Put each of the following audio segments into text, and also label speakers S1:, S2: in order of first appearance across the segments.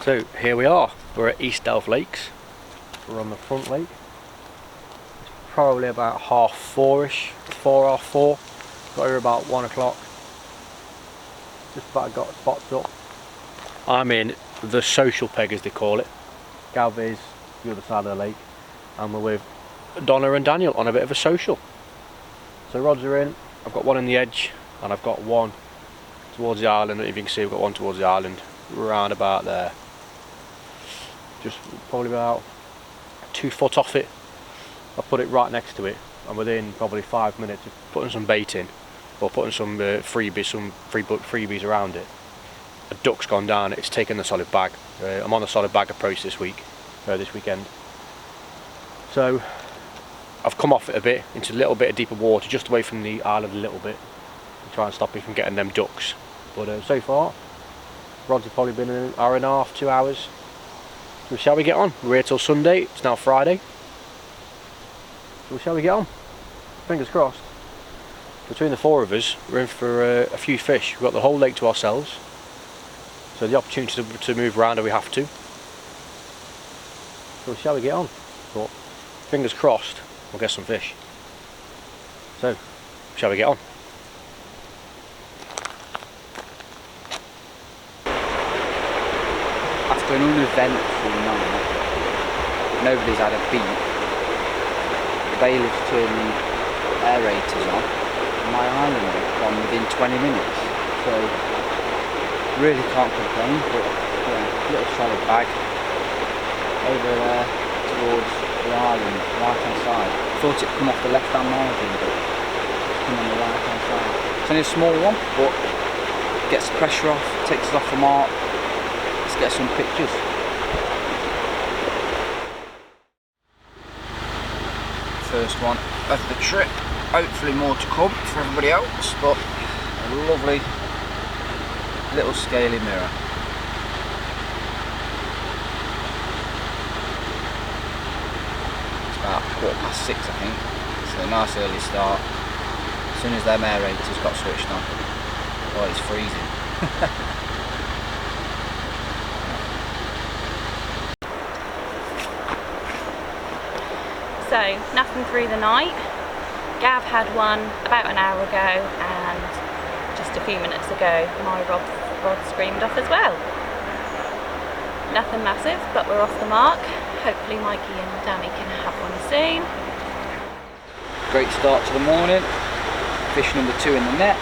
S1: So here we are, we're at East Delph Lakes. We're on the front lake. It's probably about 4:30ish, 4:30. Got here about 1 o'clock. Just about got spots up. I'm in the social peg as they call it. Gav is the other side of the lake, and we're with Donna and Daniel on a bit of a social. So rods are in, I've got one in the edge and I've got one towards the island. If you can see, I've got one towards the island, round about there. Just probably about 2 foot off it. I put it right next to it, and within probably 5 minutes of putting some bait in, or putting some freebies around it, a duck's gone down. It's taken the solid bag. I'm on a solid bag approach this weekend. So I've come off it a bit into a little bit of deeper water, just away from the island a little bit, to try and stop me from getting them ducks. But so far, rods have probably been an hour and a half, 2 hours. So shall we get on? We're here till Sunday. It's now Friday. So shall we get on? Fingers crossed. Between the four of us, we're in for a few fish. We've got the whole lake to ourselves, so the opportunity to move around if we have to. So shall we get on? But fingers crossed, we'll get some fish. So shall we get on?
S2: After an uneventful night, nobody's had a beat. The bailiff's turning aerators on, and my island has gone within 20 minutes. So really can't complain, but yeah, little solid bag over there towards the island, right hand side. Thought it'd come off the left hand margin, but it's come on the right hand side. It's only a small one, but gets the pressure off, takes it off the mark. Let's get some pictures. First one of the trip. Hopefully more to come for everybody else, but a lovely little scaly mirror. It's about 6:15, I think. So a nice early start. As soon as their aerators got switched on. Oh, it's freezing.
S3: So, nothing through the night. Gav had one about an hour ago, and just a few minutes ago my rod screamed off as well. Nothing massive, but we're off the mark. Hopefully Mikey and Danny can have one soon.
S2: Great start to the morning. Fish number 2 in the net.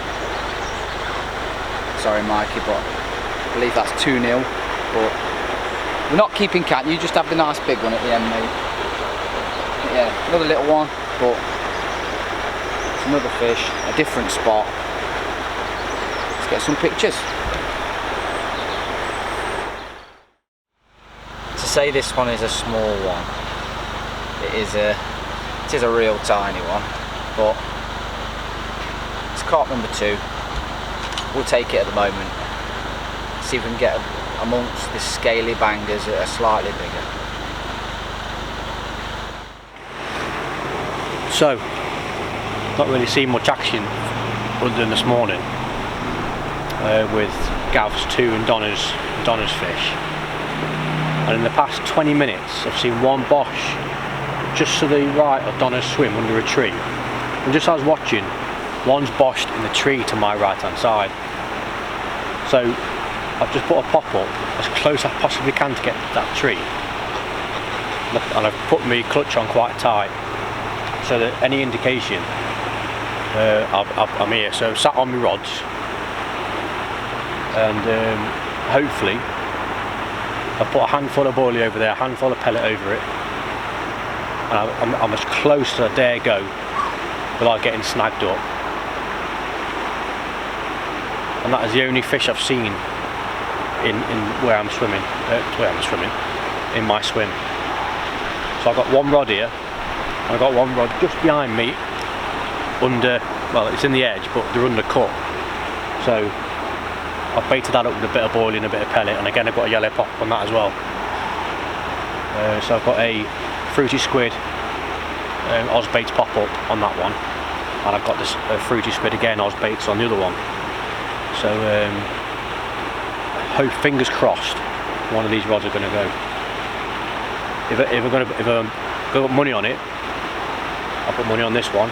S2: Sorry Mikey, but I believe that's 2-0. But we're not keeping count, you just have the nice big one at the end, mate. Yeah, another little one, but it's another fish, a different spot. Let's get some pictures. To say this one is a small one, it is a real tiny one, but it's carp number 2. We'll take it at the moment. See if we can get amongst the scaly bangers that are slightly bigger.
S1: So, not really seen much action other than this morning with Gav's 2 and Donna's fish. And in the past 20 minutes, I've seen one bosh just to the right of Donna's swim under a tree. And just as I was watching, one's boshed in the tree to my right hand side. So I've just put a pop up as close as I possibly can to get to that tree. And I've put my clutch on quite tight, so that any indication I'm here. So I'm sat on my rods, and hopefully I've put a handful of boilie over there, a handful of pellet over it, and I'm as close as I dare go without getting snagged up. And that is the only fish I've seen in where I'm swimming, in my swim. So I've got one rod here, and I've got one rod just behind me, well, it's in the edge, but they're undercut. So I've baited that up with a bit of boilie and a bit of pellet, and again I've got a yellow pop on that as well. So I've got a fruity squid Osbaits pop up on that one, and I've got this fruity squid again Osbaits on the other one. So hope, fingers crossed, one of these rods are going to go. If I got money on it, I'll put money on this one.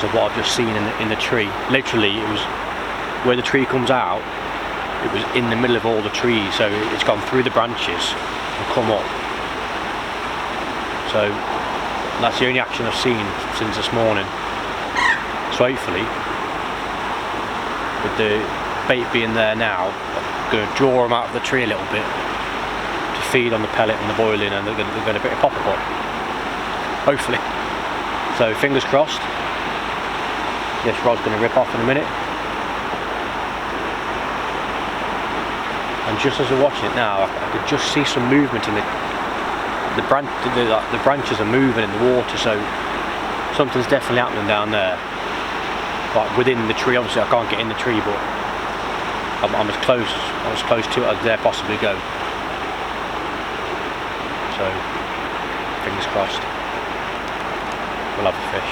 S1: So what I've just seen in the tree, literally it was where the tree comes out, it was in the middle of all the trees, so it's gone through the branches and come up. So that's the only action I've seen since this morning. So hopefully, with the bait being there now, I'm going to draw them out of the tree a little bit to feed on the pellet and the boiling, and they're going to bit of pop up. Hopefully. So fingers crossed. This rod's going to rip off in a minute. And just as we're watching it now, I could just see some movement in the branches are moving in the water, so something's definitely happening down there. But within the tree, obviously I can't get in the tree, but I'm as close to it as I dare possibly go. So fingers crossed, we'll have a fish.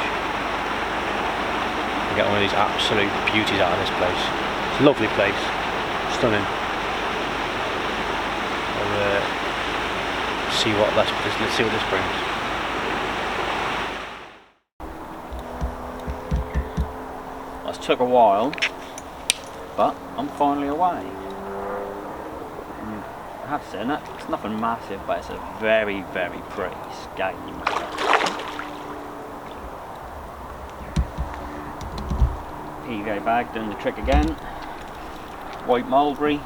S1: We'll get one of these absolute beauties out of this place. It's a lovely place, stunning. Let's see what this brings. It took a while, but I'm finally away. I have seen it. It's nothing massive, but it's a very, very pretty scaly. PVA bag doing the trick again. White mulberry.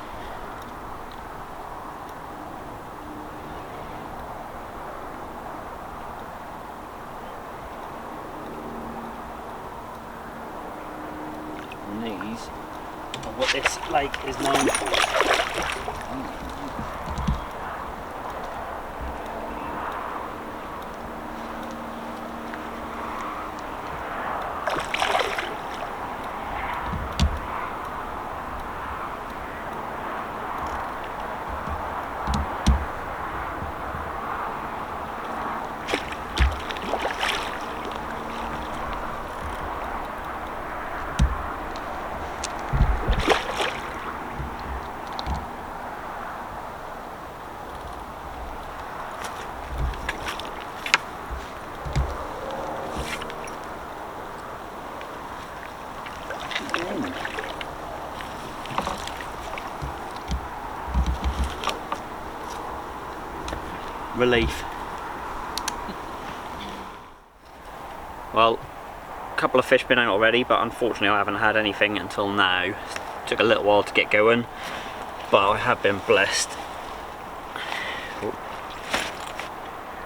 S1: And these are what this lake is known for. Relief. Well, a couple of fish been out already, but unfortunately I haven't had anything until now. Took a little while to get going, but I have been blessed,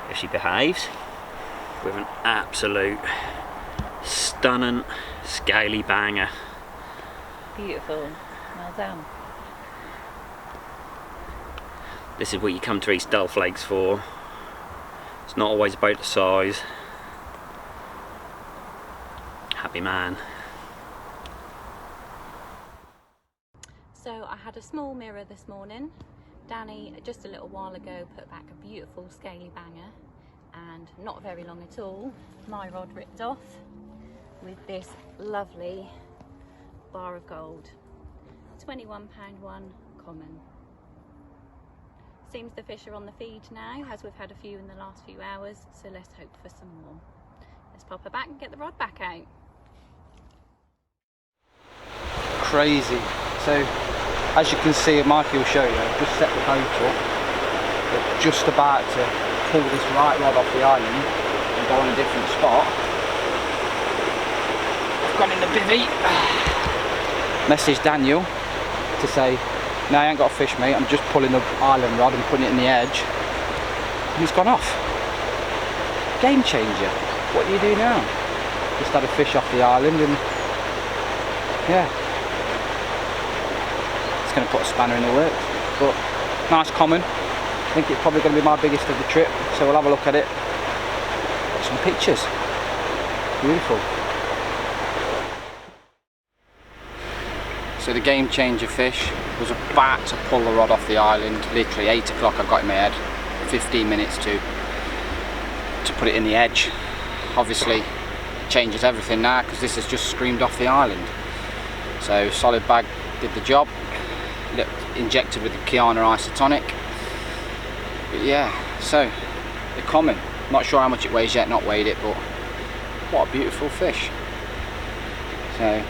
S1: if she behaves, with an absolute stunning scaly banger.
S3: Beautiful, well done.
S1: This is what you come to East Delph Lakes for. It's not always about the size. Happy man.
S3: So I had a small mirror this morning. Danny, just a little while ago, put back a beautiful scaly banger, and not very long at all, my rod ripped off with this lovely bar of gold. £21 one, common. Seems the fish are on the feed now, as we've had a few in the last few hours, so let's hope for some more. Let's pop her back and get the rod back out.
S2: Crazy. So, as you can see, Mikey will show you, I've just set the boat up. We're just about to pull this right rod off the island and go on a different spot. I've gone in the bivvy. Message Daniel to say, no, I ain't got a fish, mate. I'm just pulling the island rod and putting it in the edge. And it's gone off. Game changer. What do you do now? Just had a fish off the island and yeah. It's going to put a spanner in the works. But nice common. I think it's probably going to be my biggest of the trip. So we'll have a look at it. Got some pictures. Beautiful. So the game changer fish was about to pull the rod off the island. Literally 8 o'clock I got in my head. 15 minutes to put it in the edge. Obviously changes everything now because this has just screamed off the island. So solid bag did the job. Injected with the Kiana isotonic, But yeah, so the common. Not sure how much it weighs yet, not weighed it, but what a beautiful fish. So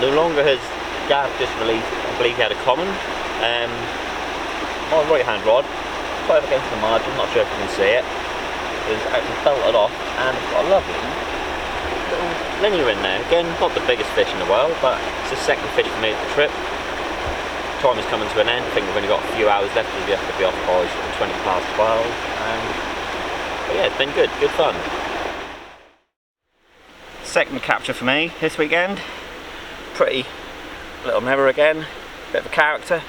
S4: no longer has Gav just released, I believe he had a common. My right hand rod, quite up against the margin, not sure if you can see it. It's actually belted off and it's got a lovely little linear in there. Again, not the biggest fish in the world, but it's the second fish for me at the trip. Time is coming to an end. I think we've only got a few hours left because we have to be off by 20 past 12. But yeah, it's been good fun. Second capture for me this weekend. Pretty little mirror again, bit of a character.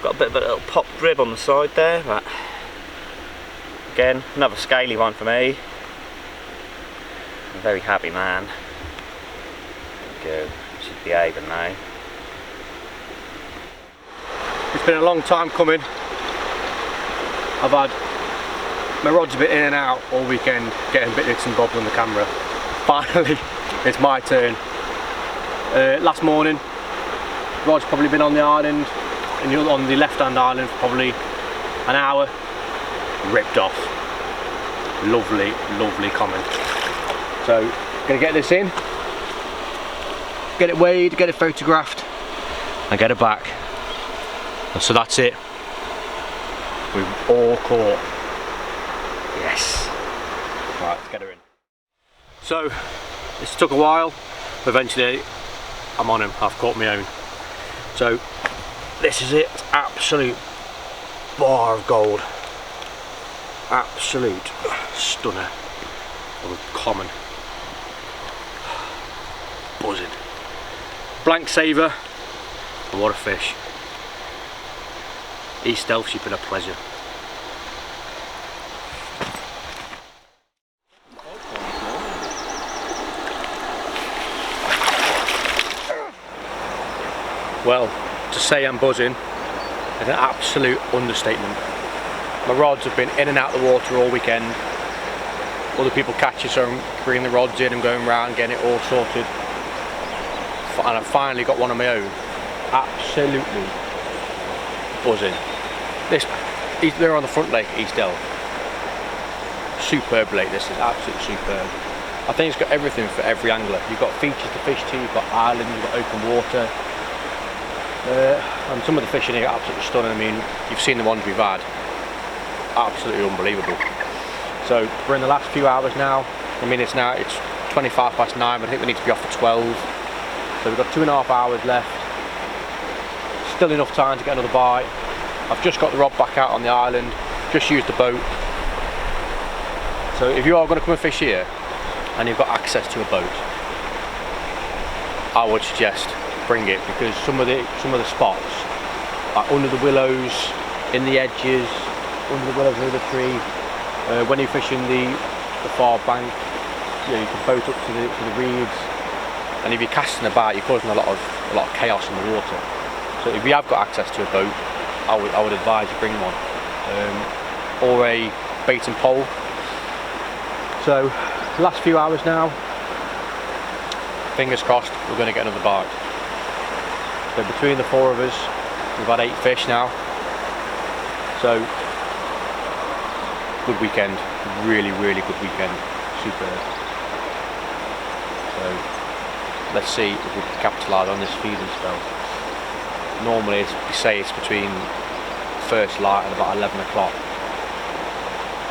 S4: Got a bit of a little pop rib on the side there, but again, another scaly one for me. I'm a very happy man. Good, she's behaving now.
S1: It's been a long time coming. I've had my rod's a bit in and out all weekend, getting bits and bobs on the camera. Finally, it's my turn. Last morning, rod's probably been on the island, and you're on the left-hand island for probably an hour. Ripped off. Lovely, lovely common. So, gonna get this in, get it weighed, get it photographed, and get it back. And so that's it. We've all caught. Yes. Right, let's get her in. So, this took a while. Eventually, I'm on him. I've caught my own. So, this is it. Absolute bar of gold. Absolute stunner of a common. Buzzing. Blank saver. And what a fish. East Delph, you've been a pleasure. Well, to say I'm buzzing is an absolute understatement. My rods have been in and out of the water all weekend. Other people catch it, so I'm bringing the rods in and going around getting it all sorted. And I've finally got one of my own. Absolutely buzzing. They're on the front lake, East Delph. Superb lake, this is absolutely superb. I think it's got everything for every angler. You've got features to fish to, you've got islands, you've got open water. And some of the fish in here are absolutely stunning. I mean, you've seen the ones we've had. Absolutely unbelievable. So we're in the last few hours now. I mean, it's 25 past 9, but I think we need to be off for 12. So we've got 2.5 hours left. Still enough time to get another bite. I've just got the rod back out on the island, just used the boat. So if you are going to come and fish here and you've got access to a boat, I would suggest bring it, because some of the spots, like under the willows, in the edges, under the willows near the tree, when you're fishing the far bank, you can boat up to the reeds, and if you're casting about, you're causing a lot of chaos in the water. So if you have got access to a boat, I would advise you bring one, or a bait and pole. So last few hours now, fingers crossed we're going to get another bite. So between the four of us, we've had 8 fish now. So good weekend, really good weekend, superb. So let's see if we can capitalise on this feeding spell. Normally, we say it's between first light and about 11 o'clock.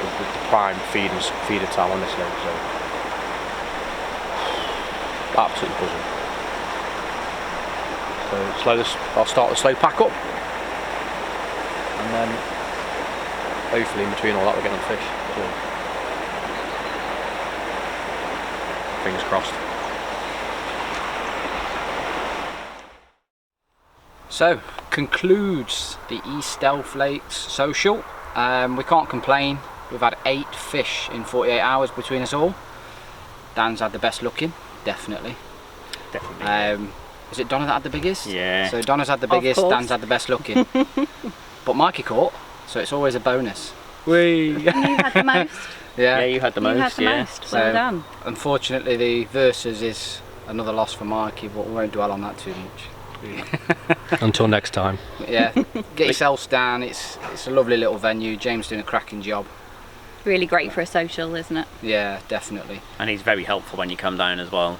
S1: The prime feeder time on this lake, so absolutely buzzing. So I'll start the slow pack up, and then hopefully in between all that we're getting fish. So, fingers crossed.
S2: So, concludes the East Delph Lakes social. We can't complain. We've had 8 fish in 48 hours between us all. Dan's had the best looking, definitely. Is it Donna that had the biggest?
S4: Yeah.
S2: So Donna's had the biggest, Dan's had the best looking. But Mikey caught, so it's always a bonus.
S3: You had the most.
S2: Yeah,
S4: you had the most.
S3: You had the most. Well done.
S2: Unfortunately, the Versus is another loss for Mikey, but we won't dwell on that too much.
S1: Until next time.
S2: Yeah, get yourselves down. It's a lovely little venue. James doing a cracking job.
S3: Really great for a social, isn't it?
S2: Yeah, definitely.
S4: And he's very helpful when you come down as well.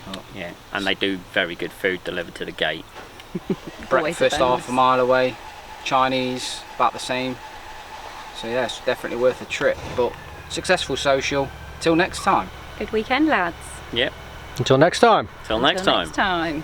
S2: Oh.
S4: Yeah, and they do very good food delivered to the gate.
S2: Breakfast
S3: bonus.
S2: half a mile away. Chinese about the same. So yeah, it's definitely worth a trip. But successful social. Till next time.
S3: Good weekend, lads.
S4: Yep.
S1: Until next time.
S4: Till next
S3: Until
S4: time.
S3: next time.